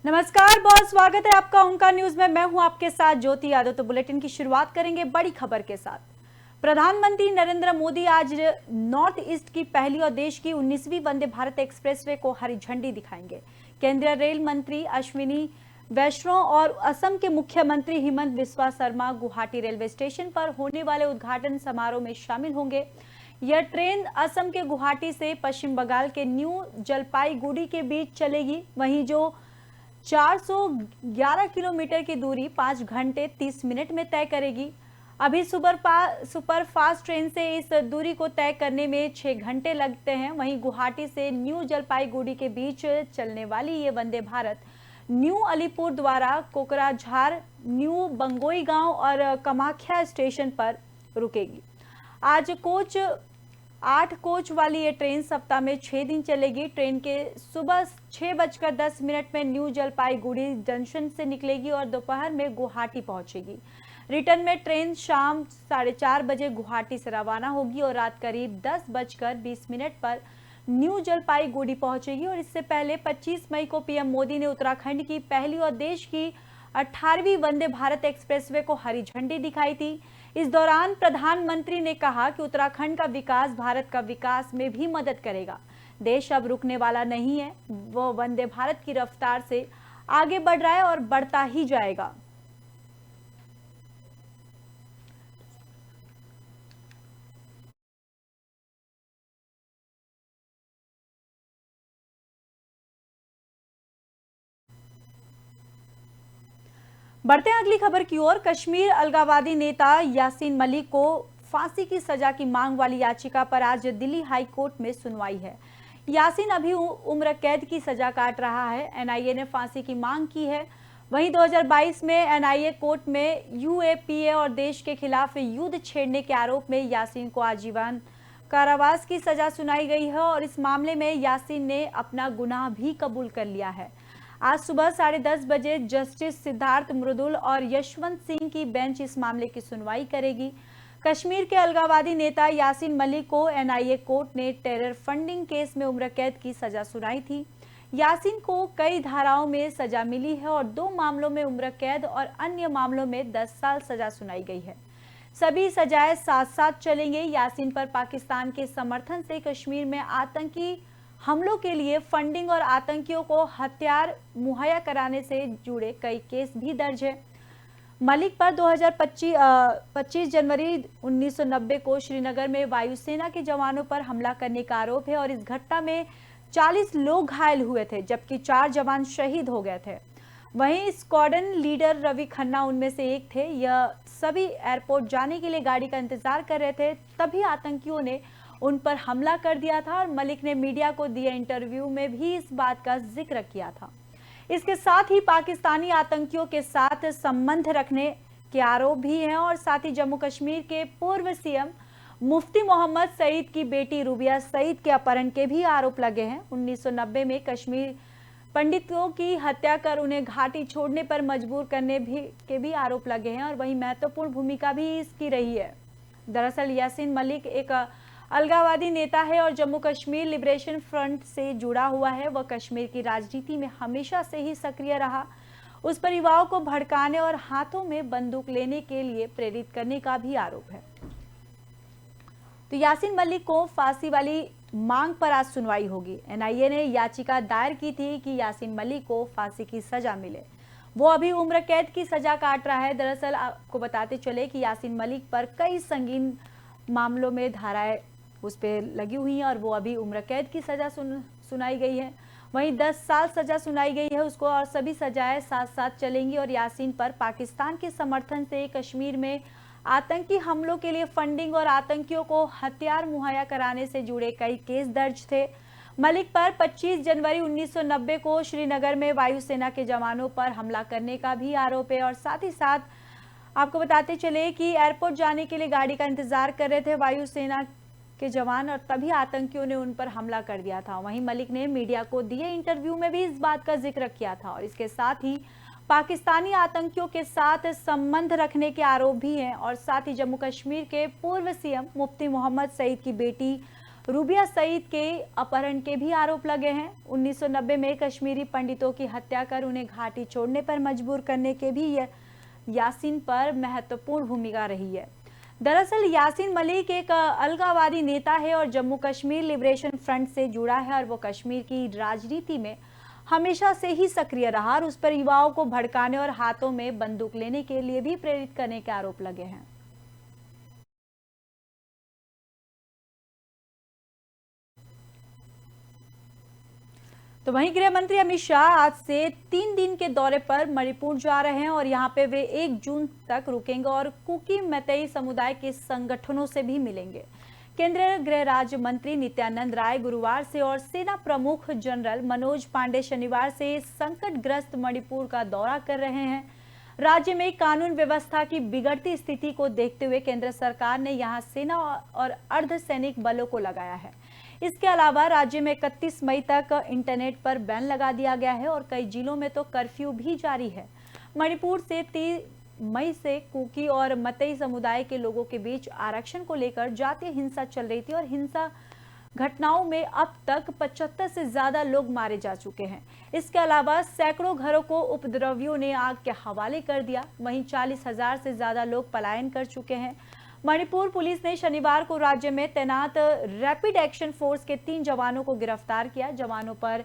नमस्कार, बहुत स्वागत है आपका ओंकार न्यूज में। मैं हूं आपके साथ ज्योति यादव। तो बुलेटिन की शुरुआत करेंगे बड़ी खबर के साथ। प्रधानमंत्री नरेंद्र मोदी आज नॉर्थ ईस्ट की पहली और देश की 19वीं वंदे भारत एक्सप्रेसवे को हरी झंडी दिखाएंगे। केंद्रीय रेल मंत्री अश्विनी वैष्णव और असम के मुख्यमंत्री हिमंत बिस्वा शर्मा गुवाहाटी रेलवे स्टेशन पर होने वाले उद्घाटन समारोह में शामिल होंगे। यह ट्रेन असम के गुवाहाटी से पश्चिम बंगाल के न्यू जलपाईगुड़ी के बीच चलेगी। वहीं जो 411 किलोमीटर की दूरी 5 घंटे 30 मिनट में तय करेगी। अभी सुपर फास्ट ट्रेन से इस दूरी को तय करने में 6 घंटे लगते हैं। वहीं गुवाहाटी से न्यू जलपाईगुड़ी के बीच चलने वाली ये वंदे भारत न्यू अलीपुर द्वारा कोकराझार, न्यू बंगोईगांव और कामाख्या स्टेशन पर रुकेगी। आज 8 कोच वाली ये ट्रेन सप्ताह में 6 दिन चलेगी। ट्रेन के सुबह 6:10 में न्यू जलपाईगुड़ी जंक्शन से निकलेगी और दोपहर में गुवाहाटी पहुंचेगी। रिटर्न में ट्रेन शाम 4:30 बजे गुवाहाटी से रवाना होगी और रात करीब 10:20 पर न्यू जलपाईगुड़ी पहुंचेगी। और इससे पहले 25 मई को पीएम मोदी ने उत्तराखंड की पहली और देश की 18वीं वंदे भारत एक्सप्रेसवे को हरी झंडी दिखाई थी। इस दौरान प्रधानमंत्री ने कहा कि उत्तराखंड का विकास भारत का विकास में भी मदद करेगा। देश अब रुकने वाला नहीं है, वो वंदे भारत की रफ्तार से आगे बढ़ रहा है और बढ़ता ही जाएगा। बढ़ते हैं अगली खबर की ओर। कश्मीर अलगाववादी नेता यासीन मलिक को फांसी की सजा की मांग वाली याचिका पर आज दिल्ली हाई कोर्ट में सुनवाई है। यासीन अभी उम्र कैद की सजा काट रहा है। एनआईए ने फांसी की मांग की है। वहीं 2022 में एनआईए कोर्ट में यूएपीए और देश के खिलाफ युद्ध छेड़ने के आरोप में यासीन को आजीवन कारावास की सजा सुनाई गई है और इस मामले में यासीन ने अपना गुनाह भी कबूल कर लिया है। आज सुबह 10:30 बजे जस्टिस सिद्धार्थ मृदुल और यशवंत सिंह की बेंच इस मामले की सुनवाई करेगी। कश्मीर के अलगाववादी नेता यासीन मलिक को एनआईए कोर्ट ने टेरर फंडिंग केस में उम्र कैद की सजा सुनाई थी। यासीन को कई धाराओं में सजा मिली है और 2 मामलों में उम्र कैद और अन्य मामलों में 10 साल सजा सुनाई गई है। सभी सजाएं साथ साथ चलेंगे। यासीन पर पाकिस्तान के समर्थन से कश्मीर में आतंकी हमलों के लिए फंडिंग और आतंकियों को हथियार मुहैया कराने से जुड़े कई केस भी दर्ज है। मलिक पर 25 जनवरी 1990 को श्रीनगर में वायुसेना के जवानों पर हमला करने का आरोप है और इस घटना में 40 लोग घायल हुए थे, जबकि 4 जवान शहीद हो गए थे। वहीं स्क्वाड्रन लीडर रवि खन्ना उनमें से एक थे। यह सभी एयरपोर्ट जाने के लिए गाड़ी का इंतजार कर रहे थे, तभी आतंकियों ने उन पर हमला कर दिया था और मलिक ने मीडिया को दिए इंटरव्यू में भी इस बात का जिक्र किया था। इसके साथ ही पाकिस्तानी आतंकियों के साथ संबंध रखने के आरोप भी हैं और साथ ही जम्मू कश्मीर के पूर्व सीएम मुफ्ती मोहम्मद सईद की बेटी रूबिया सईद के अपहरण के भी आरोप लगे हैं। 1990 में कश्मीर पंडितों की हत्या कर उन्हें घाटी छोड़ने पर मजबूर करने के भी आरोप लगे हैं और वही महत्वपूर्ण भूमिका भी इसकी रही है। दरअसल यासीन मलिक एक अलगाववादी नेता है और जम्मू कश्मीर लिबरेशन फ्रंट से जुड़ा हुआ है। वह कश्मीर की राजनीति में हमेशा से ही सक्रिय रहा। उस पर युवाओं को भड़काने और हाथों में बंदूक लेने के लिए प्रेरित करने का भी आरोप है। तो यासीन मलिक को फांसी वाली मांग पर आज सुनवाई होगी। एनआईए ने याचिका दायर की थी कि यासीन मलिक को फांसी की सजा मिले। वो अभी उम्र कैद की सजा काट रहा है। दरअसल आपको बताते चले कि यासीन मलिक पर कई संगीन मामलों में धाराएं उस पर लगी हुई हैं और वो अभी उम्र कैद की सजा सुनाई गई है। वहीं 10 साल सजा सुनाई गई है उसको और सभी सजाएं साथ साथ चलेंगी। और यासीन पर पाकिस्तान के समर्थन से कश्मीर में आतंकी हमलों के लिए फंडिंग और आतंकियों को हथियार मुहैया कराने से जुड़े कई केस दर्ज थे। मलिक पर 25 जनवरी 1990 को श्रीनगर में वायुसेना के जवानों पर हमला करने का भी आरोप है। और साथ ही साथ आपको बताते चले कि एयरपोर्ट जाने के लिए गाड़ी का इंतजार कर रहे थे वायुसेना के जवान और तभी आतंकियों ने उन पर हमला कर दिया था। वहीं मलिक ने मीडिया को दिए इंटरव्यू में भी इस बात का जिक्र किया था और इसके साथ ही पाकिस्तानी आतंकियों के साथ संबंध रखने के आरोप भी हैं। और साथ ही जम्मू कश्मीर के पूर्व सीएम मुफ्ती मोहम्मद सईद की बेटी रूबिया सईद के अपहरण के भी आरोप लगे हैं। 1990 में कश्मीरी पंडितों की हत्या कर उन्हें घाटी छोड़ने पर मजबूर करने के भी यासीन पर महत्वपूर्ण भूमिका रही है। दरअसल यासीन मलिक एक अलगाववादी नेता है और जम्मू कश्मीर लिबरेशन फ्रंट से जुड़ा है और वो कश्मीर की राजनीति में हमेशा से ही सक्रिय रहा और उस पर युवाओं को भड़काने और हाथों में बंदूक लेने के लिए भी प्रेरित करने के आरोप लगे हैं। तो वहीं गृह मंत्री अमित शाह आज से 3 दिन के दौरे पर मणिपुर जा रहे हैं और यहां पे वे 1 जून तक रुकेंगे और कुकी मैतेई समुदाय के संगठनों से भी मिलेंगे। केंद्रीय गृह राज्य मंत्री नित्यानंद राय गुरुवार से और सेना प्रमुख जनरल मनोज पांडे शनिवार से संकटग्रस्त मणिपुर का दौरा कर रहे हैं। राज्य में कानून व्यवस्था की बिगड़ती स्थिति को देखते हुए केंद्र सरकार ने यहां सेना और अर्धसैनिक बलों को लगाया है। इसके अलावा राज्य में 31 मई तक इंटरनेट पर बैन लगा दिया गया है और कई जिलों में तो कर्फ्यू भी जारी है। मणिपुर से 30 मई से कुकी और मतई समुदाय के लोगों के बीच आरक्षण को लेकर जातीय हिंसा चल रही थी और हिंसा घटनाओं में अब तक 75 से ज्यादा लोग मारे जा चुके हैं। इसके अलावा सैकड़ों घरों को उपद्रवियों ने आग के हवाले कर दिया। वहीं 40,000 से ज्यादा लोग पलायन कर चुके हैं। मणिपुर पुलिस ने शनिवार को राज्य में तैनात रैपिड एक्शन फोर्स के 3 जवानों को गिरफ्तार किया। जवानों पर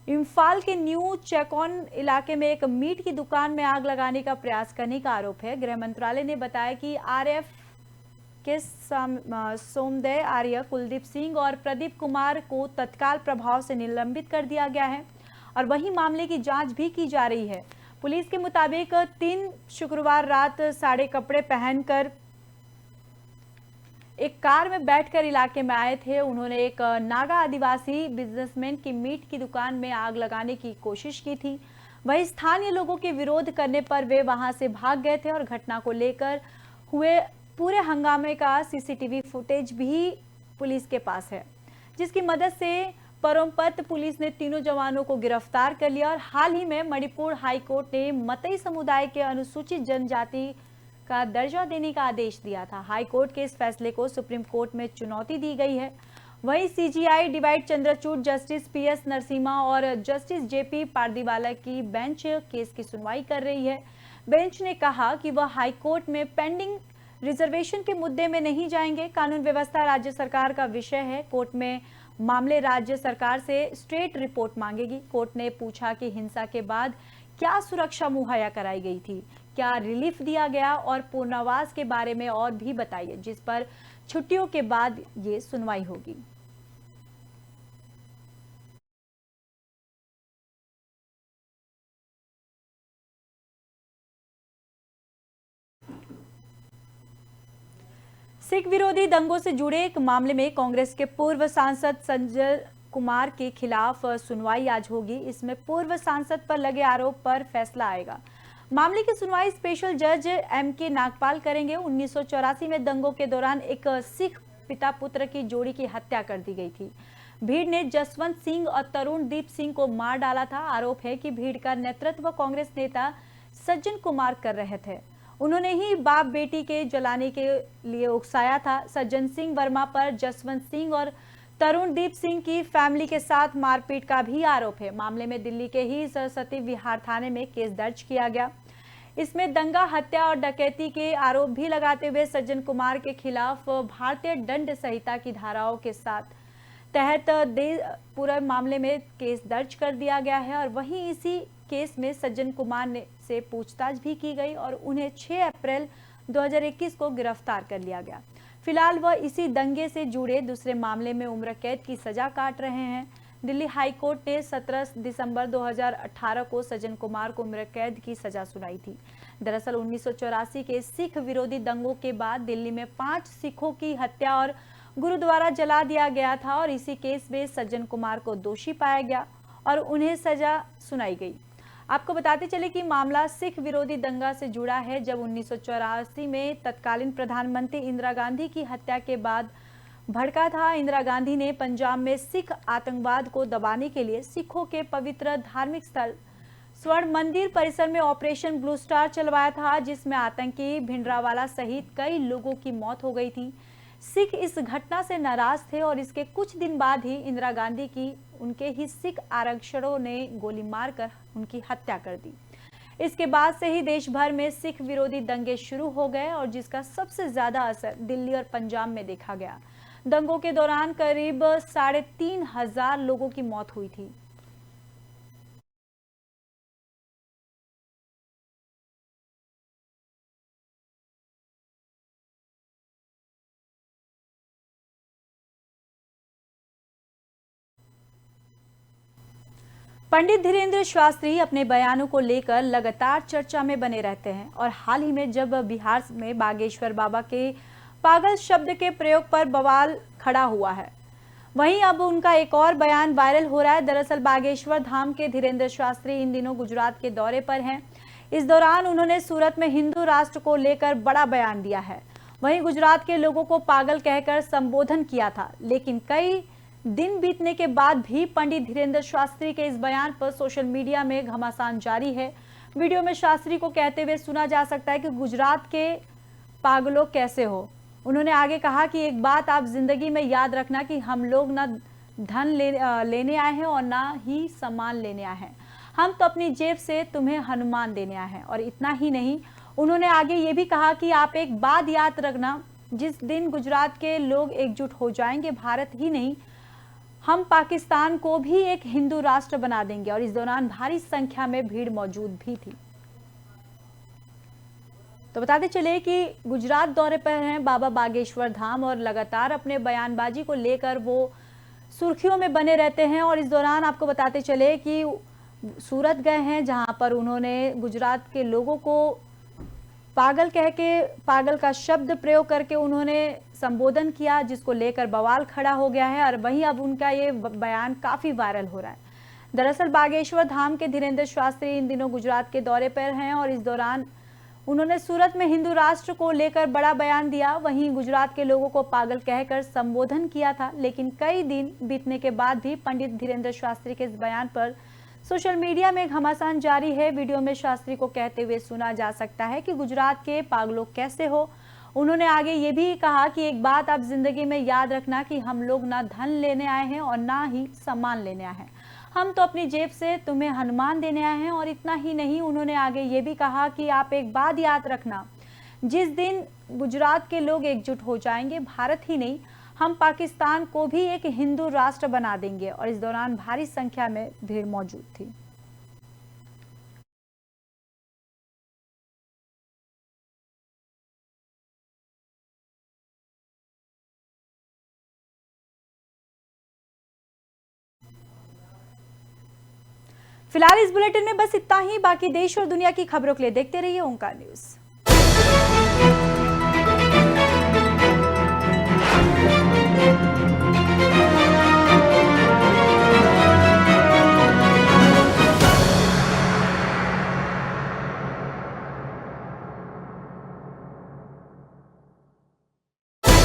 इम्फाल के न्यू चेकॉन इलाके में एक मीट की दुकान में आग लगाने का प्रयास करने का आरोप है। गृह मंत्रालय ने बताया कि आरएफ के सोमदय आर्य, कुलदीप सिंह और प्रदीप कुमार को तत्काल प्रभाव से निलंबित कर दिया गया है और वहीं मामले की जांच भी की जा रही है। पुलिस के मुताबिक 3 शुक्रवार रात साड़े कपड़े पहनकर एक कार में बैठकर इलाके में आए थे। उन्होंने एक नागा आदिवासी बिजनेसमैन की मीट की दुकान में आग लगाने की कोशिश की थी। वहीं स्थानीय लोगों के विरोध करने पर वे वहां से भाग गए थे और घटना को लेकर हुए पूरे हंगामे का सीसीटीवी फुटेज भी पुलिस के पास है, जिसकी मदद से परमपत पुलिस ने तीनों जवानों को गिरफ्तार कर लिया। और हाल ही में मणिपुर हाईकोर्ट ने मतई समुदाय के अनुसूचित जनजाति का दर्जा देने का आदेश दिया था। हाईकोर्ट के इस फैसले को सुप्रीम कोर्ट में चुनौती दी गई है। वहीं CGI divide Chandrachud, justice PS Narasimha और जस्टिस जेपी पारदीवाला की बेंच केस की सुनवाई कर रही है। बेंच ने कहा कि वह हाईकोर्ट में पेंडिंग रिजर्वेशन के मुद्दे में नहीं जाएंगे। कानून व्यवस्था राज्य सरकार का विषय है। कोर्ट में मामले राज्य सरकार से स्ट्रेट रिपोर्ट मांगेगी। कोर्ट ने पूछा कि हिंसा के बाद क्या सुरक्षा मुहैया कराई गई थी, क्या रिलीफ दिया गया और पुनर्वास के बारे में और भी बताइए, जिस पर छुट्टियों के बाद ये सुनवाई होगी। सिख विरोधी दंगों से जुड़े एक मामले में कांग्रेस के पूर्व सांसद संजय कुमार के खिलाफ सुनवाई आज होगी। इसमें पूर्व सांसद पर लगे आरोप पर फैसला आएगा। मामले की सुनवाई स्पेशल जज एमके नागपाल करेंगे। 1984 में दंगों के दौरान एक सिख पिता पुत्र की जोड़ी की हत्या कर दी गई थी। भीड़ ने जसवंत सिंह और तरुणदीप सिंह को मार डाला था। आरोप है कि भीड़ का नेतृत्व कांग्रेस नेता सज्जन कुमार कर रहे थे। उन्होंने ही बाप बेटी के जलाने के लिए उकसाया था। सज्जन सिंह वर्मा पर जसवंत सिंह और तरुणदीप सिंह की फैमिली के साथ मारपीट का भी आरोप है। मामले में दिल्ली के ही सरस्वती विहार थाने में केस दर्ज किया गया। इसमें दंगा, हत्या और डकैती के आरोप भी लगाते हुए सज्जन कुमार के खिलाफ भारतीय दंड संहिता की धाराओं के साथ तहत पूरे मामले में केस दर्ज कर दिया गया है। और वहीं इसी केस में सज्जन कुमार से पूछताछ भी की गई और उन्हें 6 अप्रैल 2021 को गिरफ्तार कर लिया गया। फिलहाल वह इसी दंगे से जुड़े दूसरे मामले में उम्र कैद की सजा काट रहे हैं। दिल्ली हाई कोर्ट ने 17 दिसंबर 2018 को सज्जन कुमार को उम्र कैद की सजा सुनाई थी। दरअसल 1984 के सिख विरोधी दंगों के बाद दिल्ली में 5 सिखों की हत्या और गुरुद्वारा जला दिया गया था और इसी केस में सज्जन कुमार को दोषी पाया गया और उन्हें सजा सुनाई गई। आपको बताते चले कि मामला सिख विरोधी दंगा से जुड़ा है, जब 1984 में तत्कालीन प्रधानमंत्री इंदिरा गांधी की हत्या के बाद भड़का था। इंदिरा गांधी ने पंजाब में सिख आतंकवाद को दबाने के लिए सिखों के पवित्र धार्मिक स्थल स्वर्ण मंदिर परिसर में ऑपरेशन ब्लू स्टार चलवाया था, जिसमें आतंकी भिंडरावाला सहित कई लोगों की मौत हो गई थी। सिख इस घटना से नाराज थे और इसके कुछ दिन बाद ही इंदिरा गांधी की उनके ही सिख आरक्षकों ने गोली मारकर उनकी हत्या कर दी। इसके बाद से ही देश भर में सिख विरोधी दंगे शुरू हो गए और जिसका सबसे ज्यादा असर दिल्ली और पंजाब में देखा गया। दंगों के दौरान करीब 3,500 लोगों की मौत हुई थी। पंडित धीरेन्द्र शास्त्री अपने बयानों को लेकर लगातार चर्चा में बने रहते हैं और हाल ही में जब बिहार में बागेश्वर बाबा के पागल शब्द के प्रयोग पर बवाल खड़ा हुआ है, वहीं अब उनका एक और बयान वायरल हो रहा है। दरअसल बागेश्वर धाम के धीरेन्द्र शास्त्री इन दिनों गुजरात के दौरे पर हैं। इस दौरान उन्होंने सूरत में हिंदू राष्ट्र को लेकर बड़ा बयान दिया है। वहीं गुजरात के लोगों को पागल कहकर संबोधन किया था, लेकिन कई दिन बीतने के बाद भी पंडित धीरेन्द्र शास्त्री के इस बयान पर सोशल मीडिया में घमासान जारी है। वीडियो में शास्त्री को कहते हुए सुना जा सकता है कि गुजरात के पागलों कैसे हो। उन्होंने आगे कहा कि एक बात आप जिंदगी में याद रखना कि हम लोग ना धन लेने आए हैं और ना ही सामान लेने आए हैं। हम तो अपनी जेब से तुम्हें हनुमान देने आए हैं। और इतना ही नहीं, उन्होंने आगे ये भी कहा कि आप एक बात याद रखना, जिस दिन गुजरात के लोग एकजुट हो जाएंगे, भारत ही नहीं हम पाकिस्तान को भी एक हिंदू राष्ट्र बना देंगे। और इस दौरान भारी संख्या में भीड़ मौजूद भी थी। तो बताते चले कि गुजरात दौरे पर हैं बाबा बागेश्वर धाम और लगातार अपने बयानबाजी को लेकर वो सुर्खियों में बने रहते हैं। और इस दौरान आपको बताते चले कि सूरत गए हैं, जहां पर उन्होंने गुजरात के लोगों को पागल कह के, पागल का शब्द प्रयोग करके उन्होंने संबोधन किया, जिसको लेकर बवाल खड़ा हो गया है। और वहीं अब उनका ये बयान काफी वायरल हो रहा है। दरअसल बागेश्वर धाम के धीरेन्द्र शास्त्री इन दिनों गुजरात के दौरे पर हैं और इस दौरान उन्होंने सूरत में हिंदू राष्ट्र को लेकर बड़ा बयान दिया। वहीं गुजरात के लोगों को पागल कहकर संबोधन किया था, लेकिन कई दिन बीतने के बाद भी पंडित धीरेन्द्र शास्त्री के इस बयान पर सोशल मीडिया में घमासान जारी है। वीडियो में शास्त्री को कहते हुए सुना जा सकता है कि गुजरात के पागलों कैसे हो। उन्होंने आगे ये भी कहा कि एक बात आप जिंदगी में याद रखना कि हम लोग ना धन लेने आए हैं और ना ही सामान लेने आए हैं। हम तो अपनी जेब से तुम्हें हनुमान देने आए हैं। और इतना ही नहीं, उन्होंने आगे ये भी कहा कि आप एक बात याद रखना, जिस दिन गुजरात के लोग एकजुट हो जाएंगे, भारत ही नहीं हम पाकिस्तान को भी एक हिंदू राष्ट्र बना देंगे। और इस दौरान भारी संख्या में भीड़ मौजूद थी। फिलहाल इस बुलेटिन में बस इतना ही। बाकी देश और दुनिया की खबरों के लिए देखते रहिए ओंकार न्यूज।